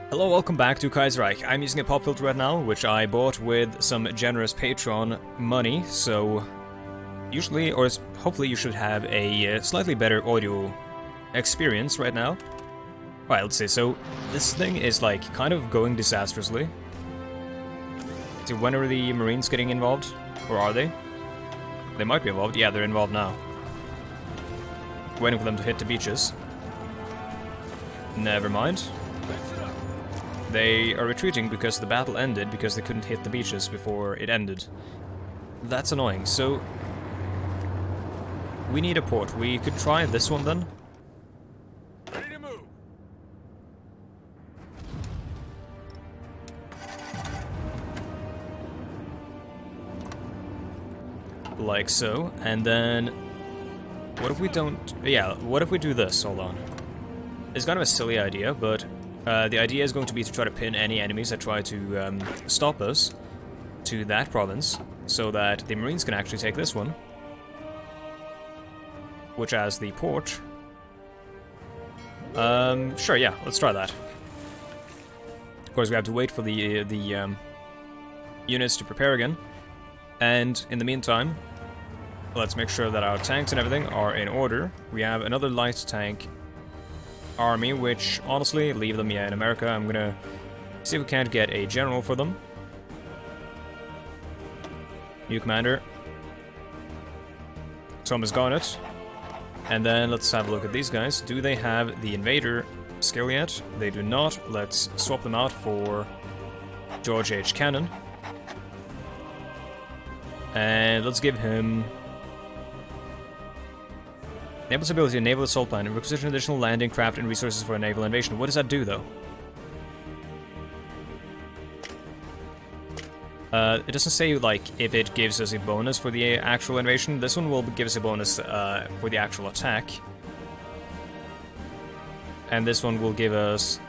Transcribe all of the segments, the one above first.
Hello, welcome back to Kaiserreich. I'm using a pop filter right now, which I bought with some generous Patreon money, so usually, or hopefully you should have a slightly better audio experience right now. Alright, let's see, so this thing is like kind of going disastrously. So when are the Marines getting involved? Or are they? They might be involved. Yeah, they're involved now. Waiting for them to hit the beaches. Never mind. They are retreating because the battle ended because they couldn't hit the beaches before it ended. That's annoying. So we need a port. We could try this one then. Ready to move. Like so. And then what if we don't... Yeah, what if we do this? Hold on. It's kind of a silly idea, but the idea is going to be to try to pin any enemies that try to stop us to that province, so that the Marines can actually take this one, which has the port. Sure, yeah, let's try that. Of course, we have to wait for the units to prepare again, and in the meantime, let's make sure that our tanks and everything are in order. We have another light tank army, which honestly, leave them in America. I'm gonna see if we can't get a general for them. New commander. Thomas Garnett. And then let's have a look at these guys. Do they have the invader skill yet? They do not. Let's swap them out for George H. Cannon. And let's give him Naval's ability, a naval assault plan, and requisition additional landing craft and resources for a naval invasion. What does that do, though? It doesn't say, like, if it gives us a bonus for the actual invasion. This one will give us a bonus for the actual attack. And this one will give us...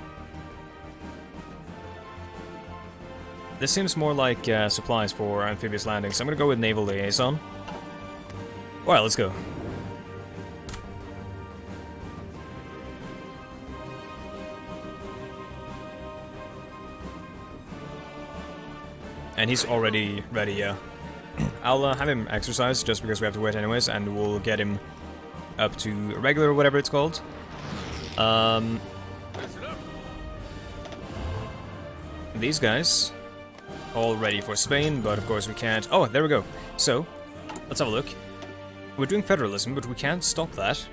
This seems more like supplies for amphibious landings, so I'm gonna go with naval liaison. Alright, let's go. And he's already ready, yeah. I'll have him exercise just because we have to wait anyways, and we'll get him up to regular or whatever it's called. These guys, all ready for Spain, but of course we can't... Oh, there we go. So, let's have a look. We're doing federalism, but we can't stop that.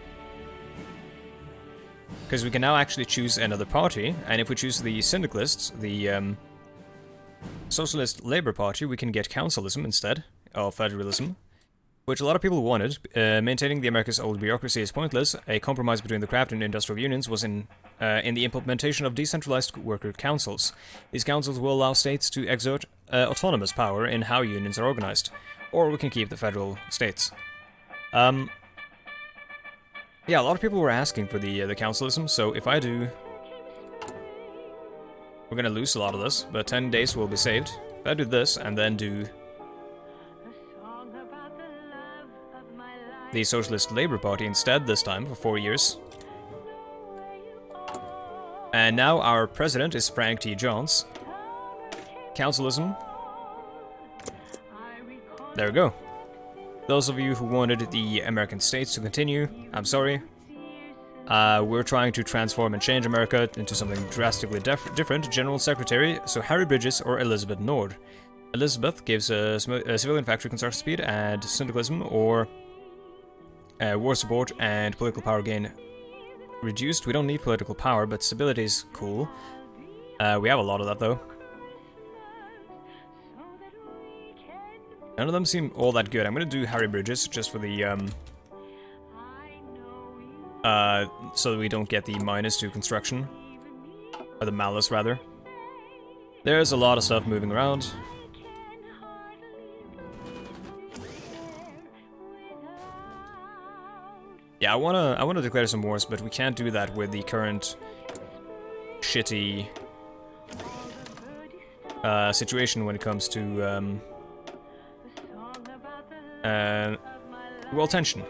Because we can now actually choose another party, and if we choose the syndicalists, the Socialist Labour Party, we can get councilism instead of federalism, which a lot of people wanted. Maintaining the America's old bureaucracy is pointless. A compromise between the craft and industrial unions was in the implementation of decentralized worker councils. These councils will allow states to exert autonomous power in how unions are organized, or we can keep the federal states. Yeah, a lot of people were asking for the councilism, so if I do... We're gonna lose a lot of this, but 10 days will be saved. If I do this, and then do the Socialist Labour Party instead this time, for 4 years. And now our president is Frank T. Jones. Councilism. There we go. Those of you who wanted the American states to continue, I'm sorry. We're trying to transform and change America into something drastically different. General Secretary, so Harry Bridges or Elizabeth Nord. Elizabeth gives a civilian factory construction speed and syndicalism, or war support and political power gain reduced. We don't need political power, but stability is cool. We have a lot of that, though. None of them seem all that good. I'm gonna do Harry Bridges just for the so that we don't get the -2 construction. Or the malice, rather. There's a lot of stuff moving around. Yeah, I wanna declare some wars, but we can't do that with the current shitty situation when it comes to world tension.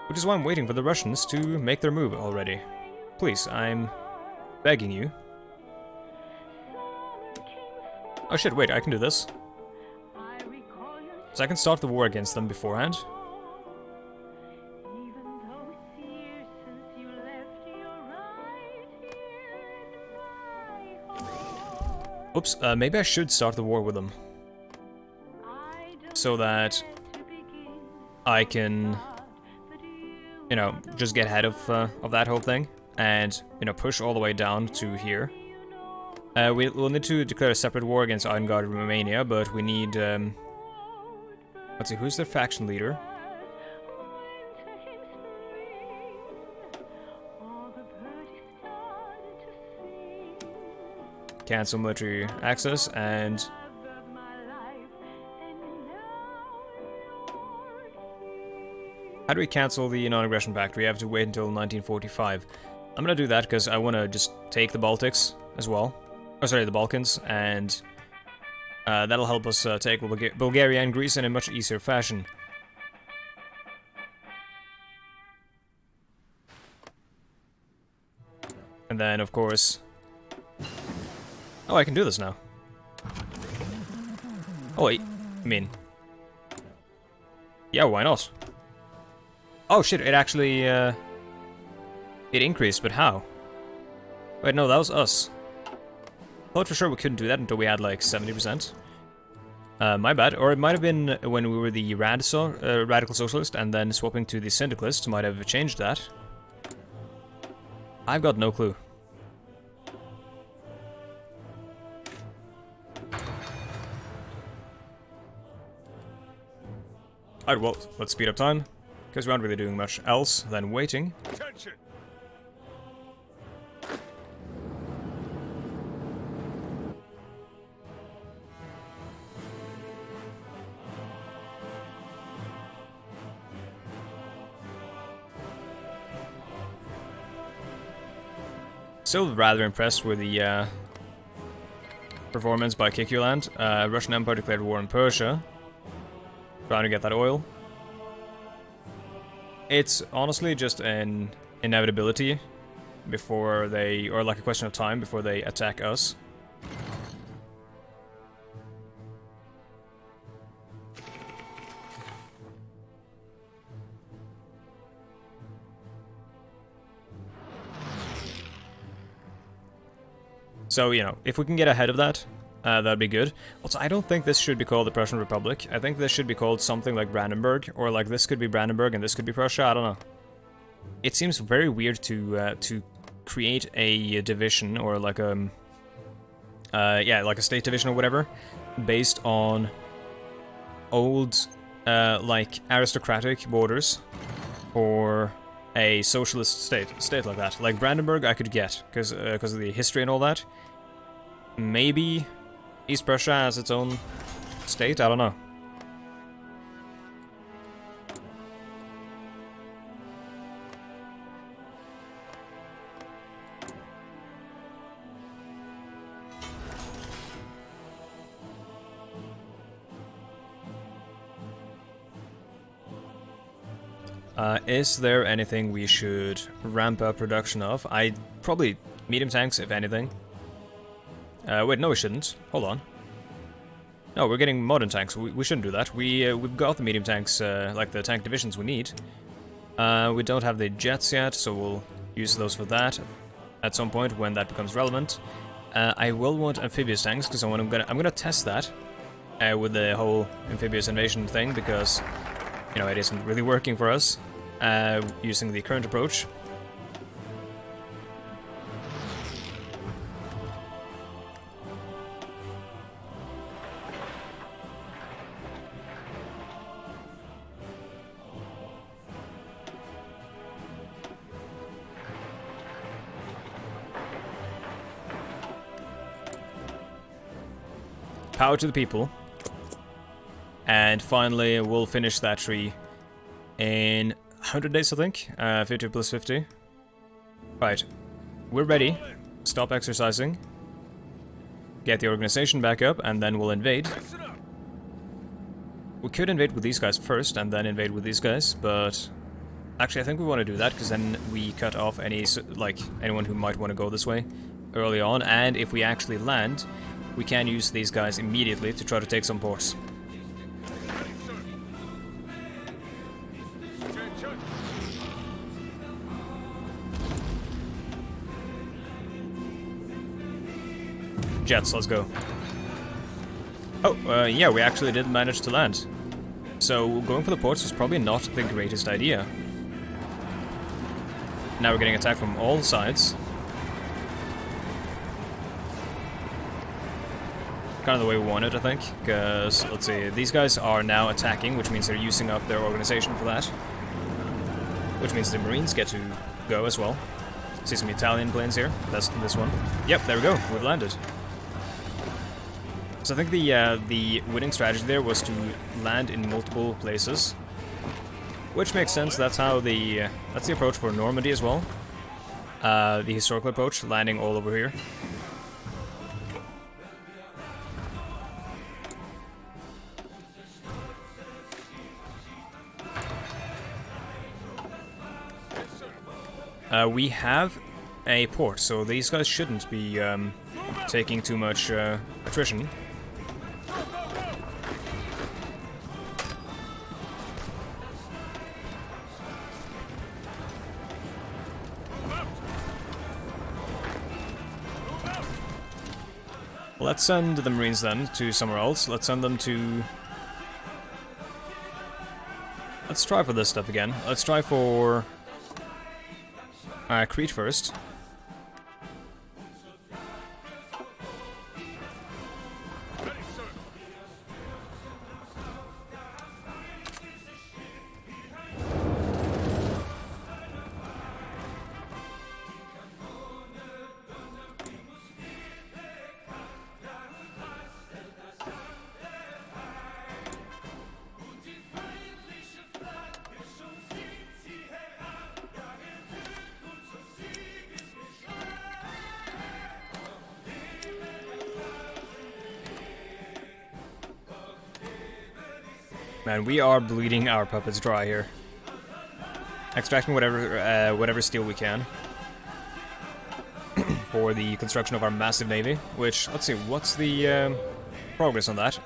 Which is why I'm waiting for the Russians to make their move already. Please, I'm begging you. Oh shit, wait, I can do this. So I can start the war against them beforehand. Oops, maybe I should start the war with them. So that I can, you know, just get ahead of that whole thing. And, you know, push all the way down to here. We'll need to declare a separate war against Isengard in Romania, but we need, let's see, who's their faction leader? Cancel military access, and... How do we cancel the non-aggression pact? We have to wait until 1945. I'm gonna do that because I want to just take the Baltics as well. Oh, sorry, the Balkans, and that'll help us take Bulgaria and Greece in a much easier fashion. And then, of course... Oh, I can do this now. Oh, wait. I mean... Yeah, why not? Oh, shit, it actually, it increased, but how? Wait, no, that was us. I thought for sure we couldn't do that until we had, like, 70%. My bad. Or it might have been when we were the Radical Socialist, and then swapping to the Syndicalist might have changed that. I've got no clue. Alright, well, let's speed up time, because we aren't really doing much else than waiting. Attention. Still rather impressed with the performance by Kikuland. Russian Empire declared war on Persia. Trying to get that oil. It's honestly just an inevitability before they, or like a question of time before they attack us. So, you know, if we can get ahead of that, that'd be good. Also, I don't think this should be called the Prussian Republic. I think this should be called something like Brandenburg, or like this could be Brandenburg and this could be Prussia, I don't know. It seems very weird to create a division, or like a... yeah, like a state division or whatever, based on old, like, aristocratic borders, or a socialist state like that. Like Brandenburg I could get, because of the history and all that. Maybe East Prussia has its own state, I don't know. Is there anything we should ramp up production of? Probably medium tanks, if anything. Wait, no we shouldn't. Hold on. No, we're getting modern tanks. We shouldn't do that. We've got the medium tanks, like the tank divisions we need. We don't have the jets yet, so we'll use those for that at some point when that becomes relevant. I will want amphibious tanks, because I'm gonna test that with the whole amphibious invasion thing, because, you know, it isn't really working for us using the current approach. Power to the people. And finally, we'll finish that tree in 100 days, I think. 50 plus 50. Right. We're ready. Stop exercising. Get the organization back up, and then we'll invade. We could invade with these guys first, and then invade with these guys, but... Actually, I think we want to do that, because then we cut off any, like, anyone who might want to go this way early on, and if we actually land, we can use these guys immediately to try to take some ports. Ready, sir. Attention. Jets, let's go. Oh, yeah, we actually did manage to land. So, going for the ports was probably not the greatest idea. Now we're getting attacked from all sides. Kind of the way we want it, I think. Because, let's see, these guys are now attacking, which means they're using up their organization for that. Which means the Marines get to go as well. See some Italian planes here. That's this one. Yep, there we go. We've landed. So I think the winning strategy there was to land in multiple places, which makes sense. That's how that's the approach for Normandy as well. The historical approach, landing all over here. We have a port, so these guys shouldn't be taking too much attrition. Let's send the Marines then to somewhere else. Let's send them to... Let's try for this stuff again. Let's try for... Crete first. Ready, sir. Man, we are bleeding our puppets dry here. Extracting whatever steel we can for the construction of our massive navy. Which, let's see, what's the progress on that?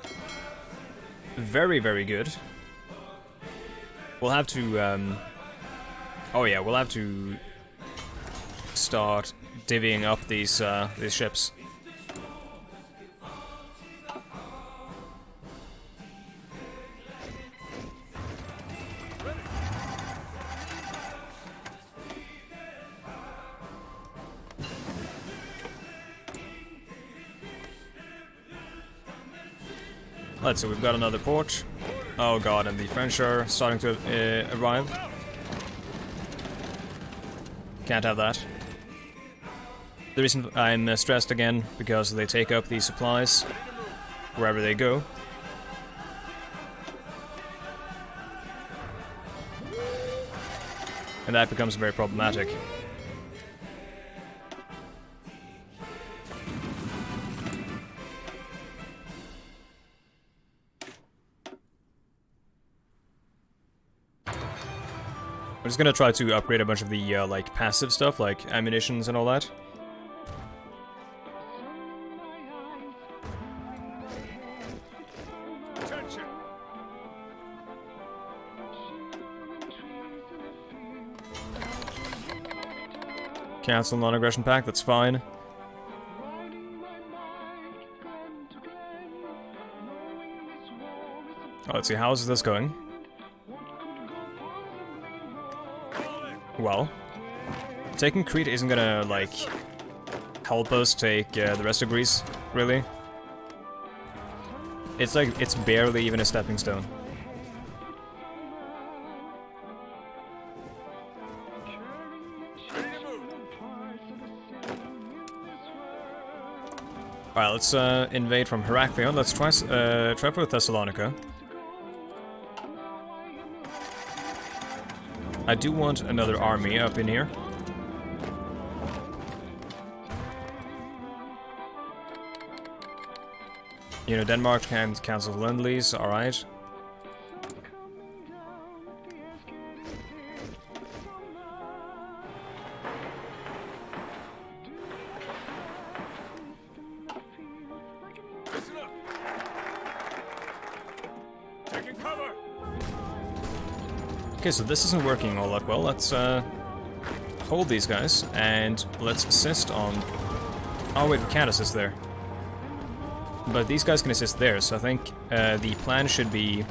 Very, very good. We'll have to. Oh yeah, we'll have to start divvying up these ships. Let's see, we've got another port. Oh god, and the French are starting to arrive. Can't have that. The reason I'm stressed again, because they take up these supplies wherever they go. And that becomes very problematic. I'm just gonna try to upgrade a bunch of the, like, passive stuff, like ammunitions and all that. Attention. Cancel non-aggression pact, that's fine. Oh, let's see, how is this going? Well, taking Crete isn't gonna, like, help us take the rest of Greece, really. It's like, it's barely even a stepping stone. Ready to move. Alright, let's invade from Heraklion. Let's try for Thessalonica. I do want another army up in here. You know, Denmark can cancel Lend-Lease, alright. Okay, so this isn't working all that well. Let's hold these guys and let's assist on... Oh wait, we can't assist there. But these guys can assist there, so I think the plan should be...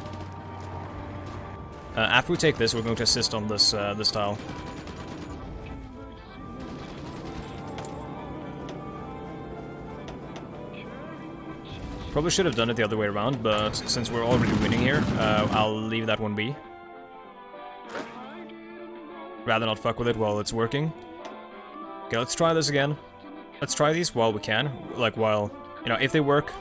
after we take this, we're going to assist on this, this tile. Probably should have done it the other way around, but since we're already winning here, I'll leave that one be. Rather not fuck with it while it's working. Okay, let's try this again. Let's try these while we can. Like, while... You know, if they work,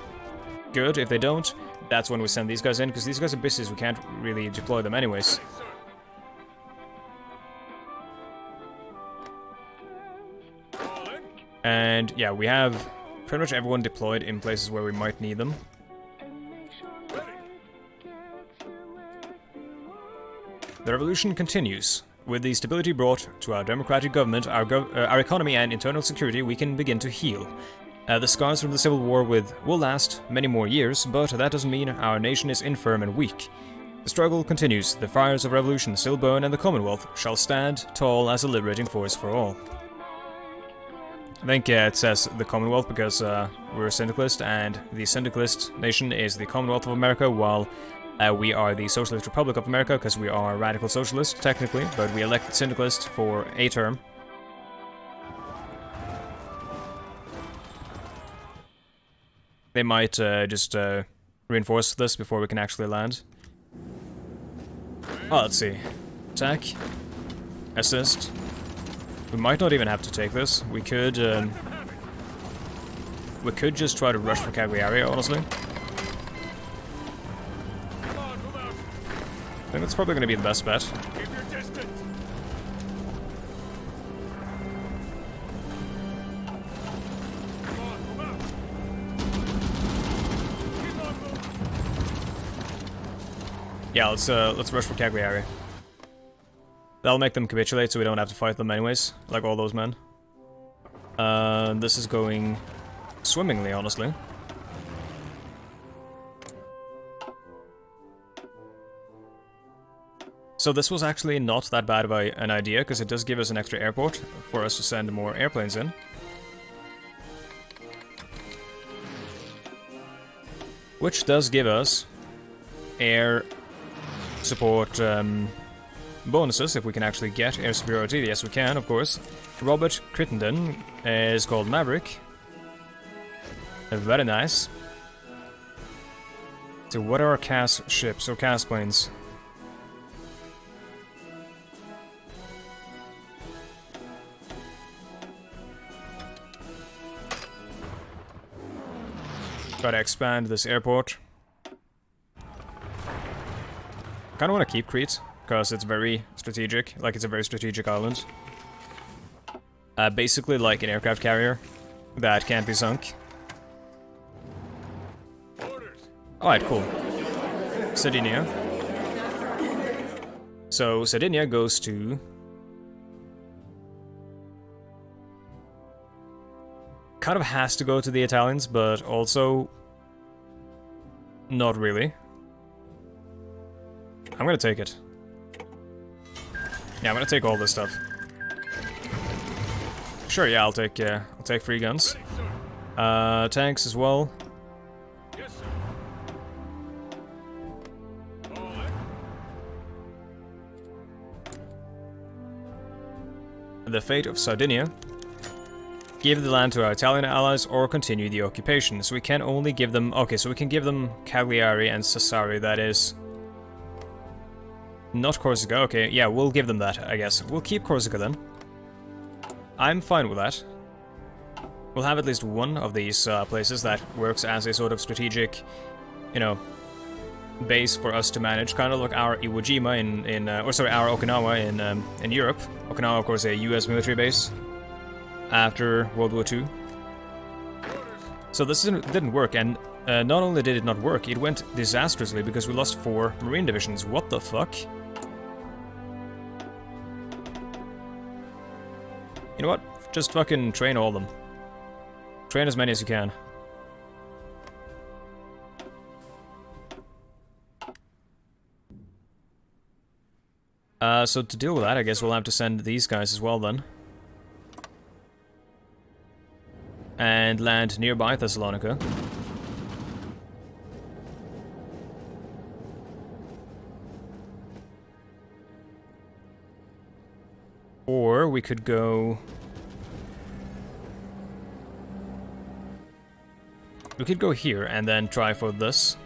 good. If they don't, that's when we send these guys in, because these guys are busy, so we can't really deploy them anyways. And, yeah, we have pretty much everyone deployed in places where we might need them. The revolution continues. With the stability brought to our democratic government, our economy and internal security, we can begin to heal. The scars from the Civil War will last many more years, but that doesn't mean our nation is infirm and weak. The struggle continues. The fires of revolution still burn, and the Commonwealth shall stand tall as a liberating force for all. I think it says the Commonwealth because we're a syndicalist, and the syndicalist nation is the Commonwealth of America, while we are the Socialist Republic of America because we are radical socialists, technically, but we elected syndicalists for a term. They might just reinforce this before we can actually land. Oh, let's see. Attack. Assist. We might not even have to take this. We could just try to rush for Cagliari, honestly. I think that's probably going to be the best bet. Keep your distance. Come on, move out. Keep on moving. Yeah, let's rush for Cagliari. That'll make them capitulate, so we don't have to fight them anyways, like all those men. This is going swimmingly, honestly. So this was actually not that bad of an idea, because it does give us an extra airport for us to send more airplanes in. Which does give us air support bonuses, if we can actually get air superiority. Yes, we can, of course. Robert Crittenden is called Maverick. Very nice. So what are our CAS ships, or CAS planes? Gotta expand this airport. Kinda wanna keep Crete, because it's very strategic. Like, it's a very strategic island. Basically like an aircraft carrier that can't be sunk. Alright, cool. Sardinia. So, Sardinia goes to... Kind of has to go to the Italians, but also... not really. I'm gonna take it. Yeah, I'm gonna take all this stuff. Sure, yeah, I'll take free guns. Tanks as well. Yes, sir. The fate of Sardinia. Give the land to our Italian allies or continue the occupation. So we can only give them... Okay, so we can give them Cagliari and Sassari, that is... Not Corsica, okay, yeah, we'll give them that, I guess. We'll keep Corsica then. I'm fine with that. We'll have at least one of these places that works as a sort of strategic, you know, base for us to manage, kind of like our Iwo Jima our Okinawa in Europe. Okinawa, of course, a US military base after World War II. So this didn't work, and not only did it not work, it went disastrously because we lost 4 Marine divisions. What the fuck? You know what? Just fucking train all of them. Train as many as you can. So to deal with that, I guess we'll have to send these guys as well then. And land nearby Thessalonica. Or we could go... We could go here and then try for this.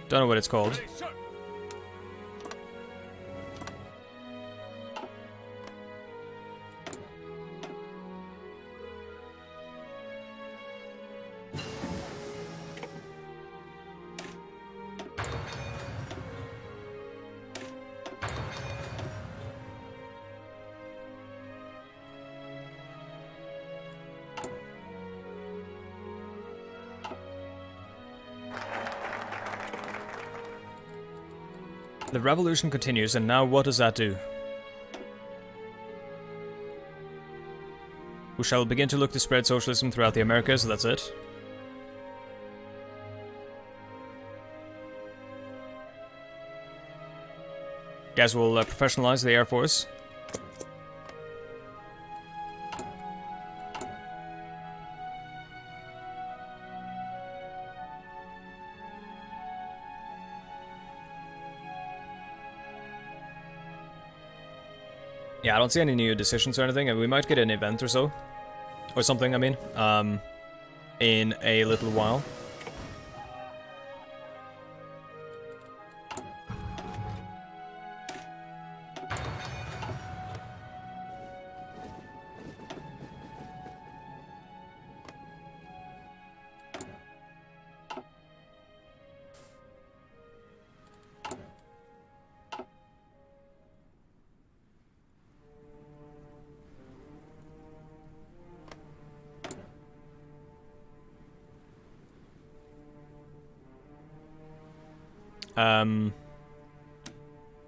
Don't know what it's called. Ready, sir. The revolution continues, and now what does that do? We shall begin to look to spread socialism throughout the Americas, that's it. Guys will professionalize the Air Force. Yeah, I don't see any new decisions or anything, and we might get an event or so. Or something, I mean. In a little while.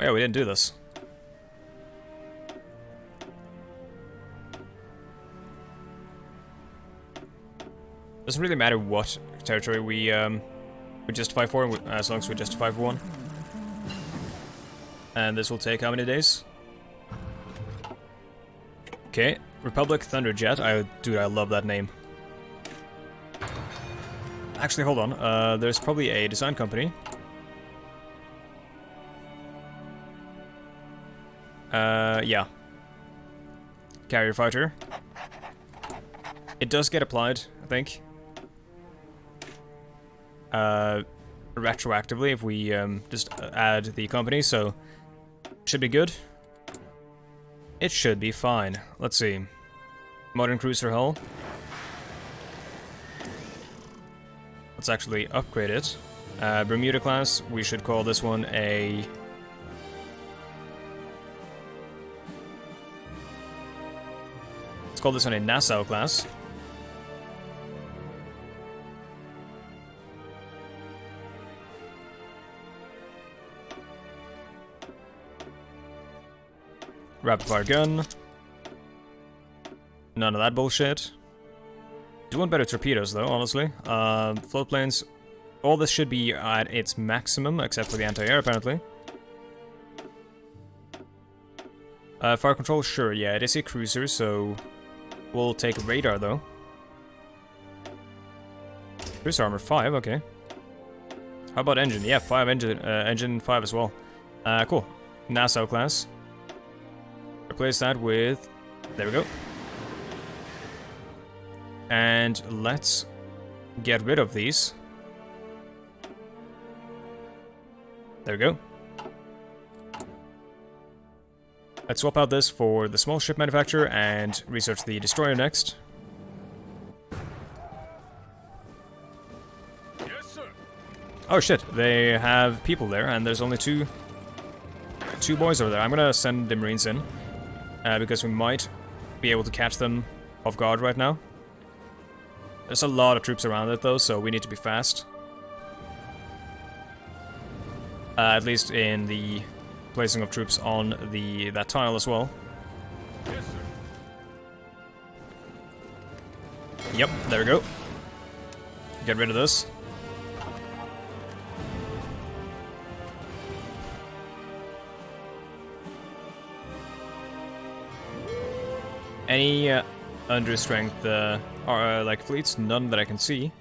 Oh yeah, we didn't do this. Doesn't really matter what territory we justify for, as long as we justify for one. And this will take how many days? Okay, Republic Thunderjet. Dude, I love that name. Actually, hold on. There's probably a design company. Yeah. Carrier fighter. It does get applied, I think. Retroactively if we just add the company, so should be good. It should be fine. Let's see. Modern cruiser hull. Let's actually upgrade it. Bermuda class, we should call this one a... Let's call this one a Nassau class. Rapid fire gun. None of that bullshit. Do want better torpedoes though, honestly. Float planes. All this should be at its maximum, except for the anti-air apparently. Fire control, sure, yeah, it is a cruiser, so we'll take radar though. Cruiser armor 5, okay. How about engine? Yeah, 5 engine, engine 5 as well. Cool. Nassau class. Replace that with... There we go. And let's get rid of these. There we go. Let's swap out this for the small ship manufacturer and research the destroyer next. Yes, sir. Oh shit, they have people there, and there's only two boys over there. I'm gonna send the Marines in, because we might be able to catch them off guard right now. There's a lot of troops around it though, so we need to be fast. At least in the placing of troops on that tile as well. Yes, sir. Yep, there we go. Get rid of this. Any under strength like fleets? None that I can see.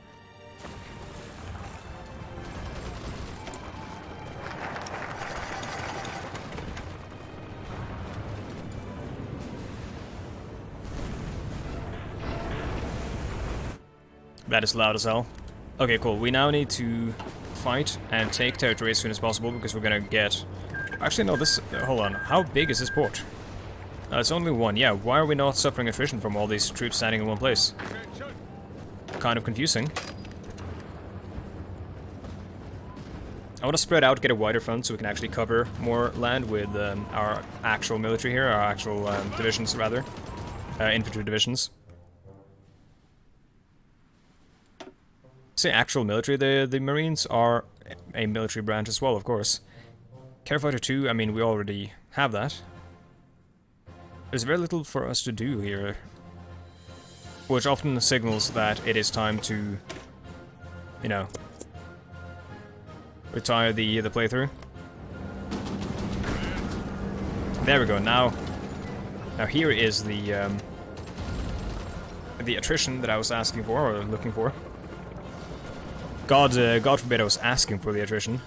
That is loud as hell. Okay, cool. We now need to fight and take territory as soon as possible because we're gonna get... Actually, no, this... hold on. How big is this port? It's only one. Yeah, why are we not suffering attrition from all these troops standing in one place? Kind of confusing. I want to spread out, get a wider front so we can actually cover more land with our actual military here, our actual divisions, rather. Infantry divisions. Say actual military, the Marines are a military branch as well, of course. Fighter 2, I mean, we already have that. There's very little for us to do here, which often signals that it is time to, you know, retire the playthrough. There we go. Now here is the attrition that I was asking for or looking for. God forbid I was asking for the attrition.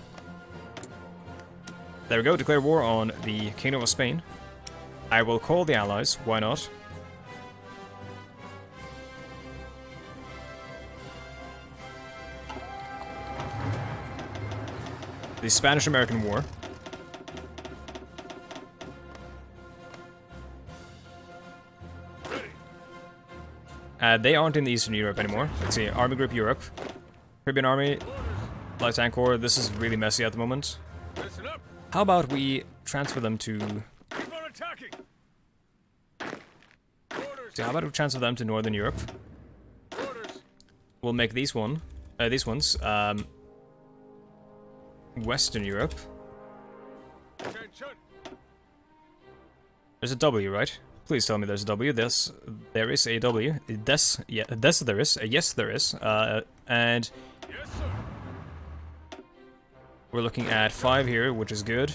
There we go, declare war on the Kingdom of Spain. I will call the Allies, why not? The Spanish-American War. They aren't in Eastern Europe anymore. Let's see, Army Group Europe. Caribbean Army, Light Tank Corps, this is really messy at the moment. How about we transfer them to... So how about we transfer them to Northern Europe? We'll make these ones, Western Europe. There's a W, right? Please tell me there's a W. There is a W. There is. Yes, there is. And we're looking at 5 here, which is good.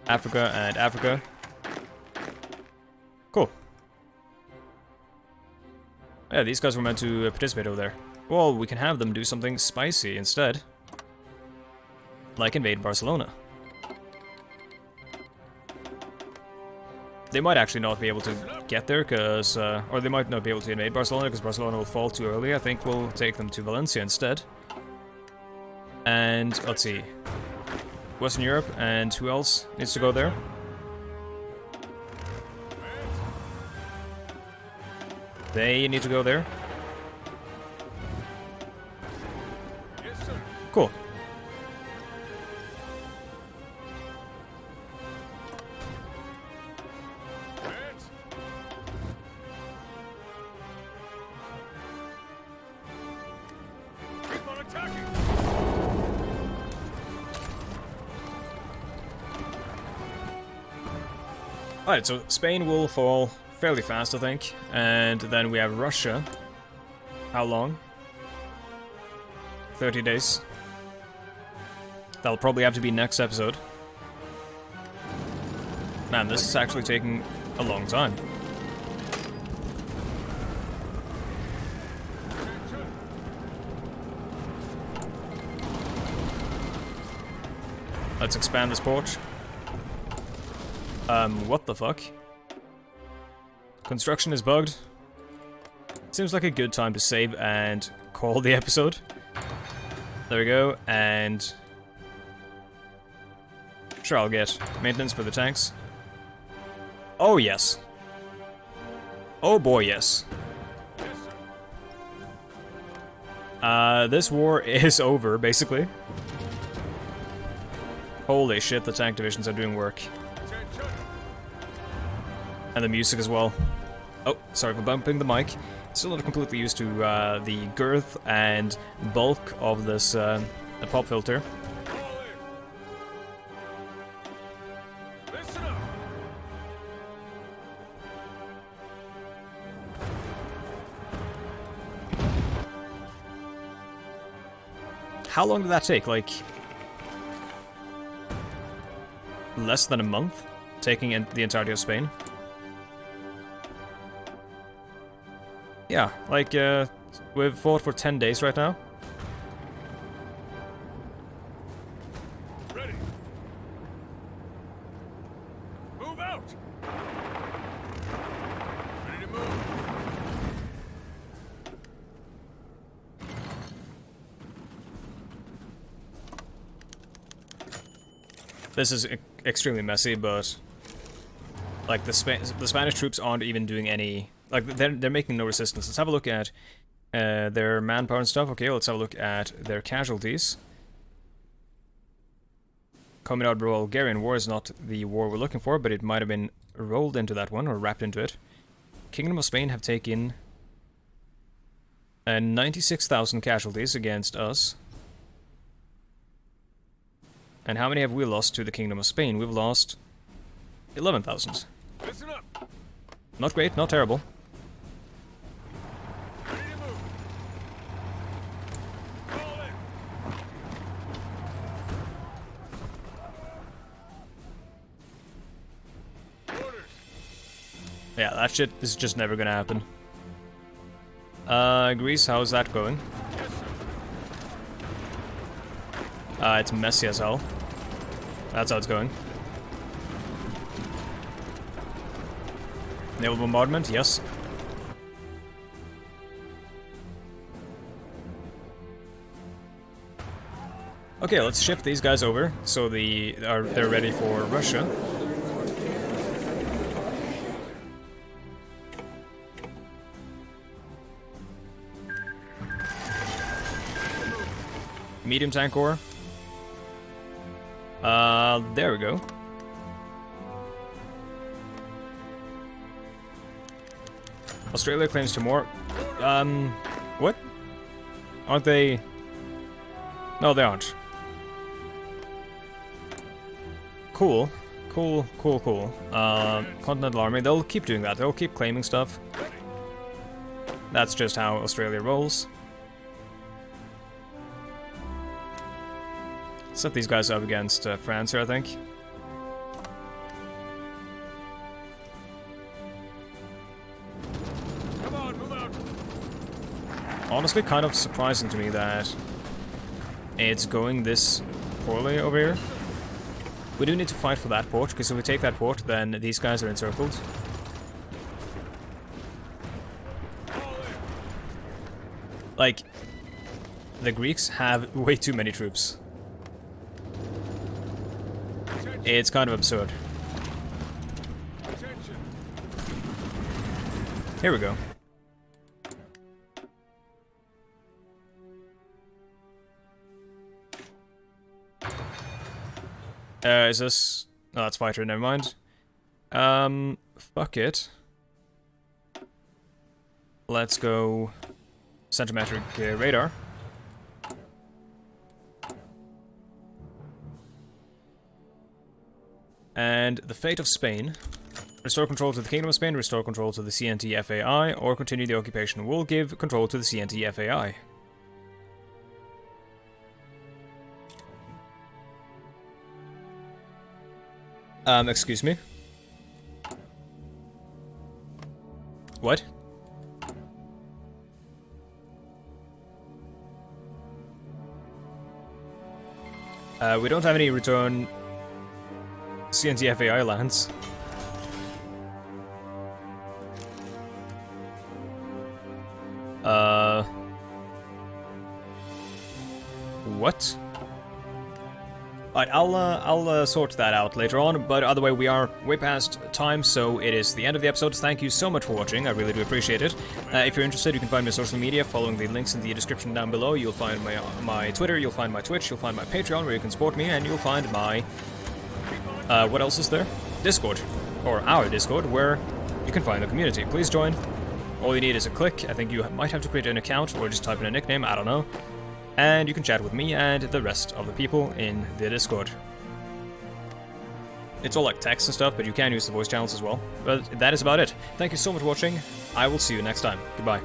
Africa and Africa. Cool. Yeah, these guys were meant to participate over there. Well, we can have them do something spicy instead. Like invade Barcelona. They might actually not be able to get there, because... or they might not be able to invade Barcelona, because Barcelona will fall too early. I think we'll take them to Valencia instead. And, let's see. Western Europe, and who else needs to go there? They need to go there. Cool. Alright, so Spain will fall fairly fast, I think. And then we have Russia. How long? 30 days. That'll probably have to be next episode. Man, this is actually taking a long time. Let's expand this port. What the fuck? Construction is bugged. Seems like a good time to save and call the episode. There we go, and... Sure, I'll get maintenance for the tanks. Oh, yes. Oh boy, yes. This war is over, basically. Holy shit, the tank divisions are doing work. And the music as well. Oh, sorry for bumping the mic. Still not completely used to the girth and bulk of this pop filter. How long did that take? Like... less than a month, taking in the entirety of Spain. Yeah, like, we've fought for 10 days right now. Ready. Move out. Ready to move. This is extremely messy, but like the Spanish troops aren't even doing any, like they're making no resistance. Let's have a look at their manpower and stuff. Okay, let's have a look at their casualties. Combined Bulgarian War is not the war we're looking for, but it might have been rolled into that one or wrapped into it. Kingdom of Spain have taken 96,000 casualties against us. And how many have we lost to the Kingdom of Spain? We've lost 11,000. Listen up. Not great, not terrible. Ready to move. Fall in. Orders. Yeah, that shit is just never gonna happen. Greece, how's that going? Yes, sir. It's messy as hell. That's how it's going. Naval bombardment, yes. Okay, let's shift these guys over so they're ready for Russia. Medium tank ore. There we go. Australia claims Timor. What? Aren't they? No, they aren't. Cool. Cool. Continental Army, they'll keep doing that. They'll keep claiming stuff. That's just how Australia rolls. Set these guys up against France here, I think. Come on, move out. Honestly, kind of surprising to me that it's going this poorly over here. We do need to fight for that port, because if we take that port, then these guys are encircled. Fall in. Like, the Greeks have way too many troops. It's kind of absurd. Attention. Here we go. Is this... Oh, that's fighter, never mind. Fuck it. Let's go... Centimetric radar. And the fate of Spain. Restore control to the Kingdom of Spain, restore control to the CNT FAI, or continue the occupation will give control to the CNT FAI. Excuse me? What? We don't have any return CNT FAI lands. What? Alright, I'll sort that out later on, but either way, we are way past time, so it is the end of the episode. Thank you so much for watching, I really do appreciate it. If you're interested, you can find me on social media, following the links in the description down below. You'll find my Twitter, you'll find my Twitch, you'll find my Patreon, where you can support me, and you'll find my... what else is there? Discord, or our Discord, where you can find the community. Please join. All you need is a click. I think you might have to create an account, or just type in a nickname, I don't know. And you can chat with me and the rest of the people in the Discord. It's all like text and stuff, but you can use the voice channels as well. But that is about it. Thank you so much for watching. I will see you next time. Goodbye.